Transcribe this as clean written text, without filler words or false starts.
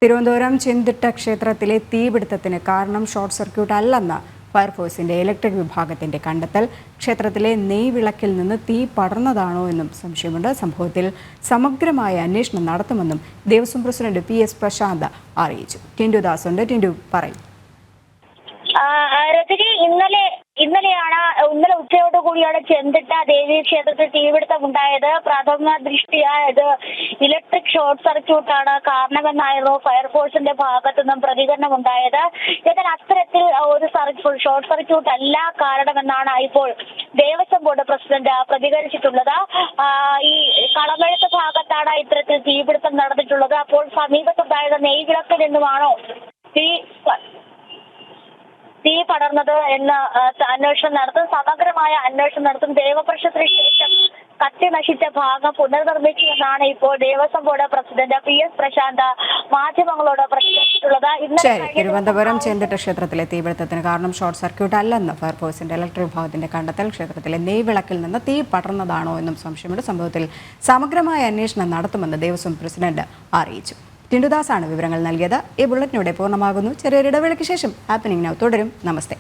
തിരുവനന്തപുരം ചെന്തിട്ട ക്ഷേത്രത്തിലെ തീപിടുത്തത്തിന് കാരണം short circuit അല്ലെന്ന ഫയർഫോഴ്സിന്റെ electric വിഭാഗത്തിന്റെ കണ്ടെത്തൽ. ക്ഷേത്രത്തിലെ നെയ്വിളക്കിൽ നിന്ന് തീ പടർന്നതാണോ എന്നും സംശയമുണ്ട്. സംഭവത്തിൽ സമഗ്രമായ അന്വേഷണം നടത്തുമെന്നും ദേവസ്വം പ്രസിഡന്റ് PS പ്രശാന്ത് അറിയിച്ചു. ടിൻഡു ദാസ് ഉണ്ട്. ടിൻഡു പറയും. ഇന്നലെ ഉച്ചയോടുകൂടിയാണ് ചെന്തിട്ട ദേവീ ക്ഷേത്രത്തിൽ തീപിടുത്തം ഉണ്ടായത്. പ്രാഥമിക ദൃഷ്ടിയ ഇത് ഇലക്ട്രിക് ഷോർട്ട് സർക്യൂട്ടാണ് കാരണമെന്നായിരുന്നു ഫയർഫോഴ്സിന്റെ ഭാഗത്തു നിന്നും പ്രതികരണം ഉണ്ടായത്. എന്നാൽ അത്തരത്തിൽ ഒരു ഷോർട്ട് സർക്യൂട്ട് അല്ല കാരണമെന്നാണ് ഇപ്പോൾ ദേവസ്വം ബോർഡ് പ്രസിഡന്റ് പ്രതികരിച്ചിട്ടുള്ളത്. ഈ കളമെഴുത്ത് ഭാഗത്താണ് ഇത്തരത്തിൽ തീപിടുത്തം നടന്നിട്ടുള്ളത്. അപ്പോൾ സമീപത്തുണ്ടായത് നെയ്വിളക്കിൽ നിന്നുമാണോ തീ പടർന്നത് എന്ന് അന്വേഷണം നടത്തും. സമഗ്രമായ അന്വേഷണം നടത്തും. ദേവപ്രശ്നത്തിന് ശേഷം കത്തി നശിച്ച ഭാഗം പുനർനിർമ്മിക്കുമെന്നാണ് ഇപ്പോൾ Devaswom board president PS Prasanth മാധ്യമങ്ങളോട് പ്രതികരിച്ചിട്ടുള്ളത്. തിരുവനന്തപുരം ചെന്തിട്ട ക്ഷേത്രത്തിലെ തീപിടുത്തത്തിന് കാരണം ഷോർട്ട് സർക്യൂട്ട് അല്ലെന്ന് ഫയർഫോഴ്സിന്റെ ഇലക്ട്രിക് വിഭാഗത്തിന്റെ കണ്ടെത്തൽ. ക്ഷേത്രത്തിലെ നെയ്വിളക്കിൽ നിന്ന് തീ പടർന്നതാണോ എന്നും സംശയമുണ്ട്. സംഭവത്തിൽ സമഗ്രമായ അന്വേഷണം നടത്തുമെന്ന് ദേവസ്വം പ്രസിഡന്റ് അറിയിച്ചു. ടിൻഡുദാസാണ് വിവരങ്ങൾ നൽകിയത്. ഈ ബുള്ളറ്റിനോടെ പൂർണ്ണമാകുന്നു. ചെറിയൊരു ഇടവേളയ്ക്ക് ശേഷം ഹാപ്പനിംഗ് നൗ തുടരും. നമസ്തേ.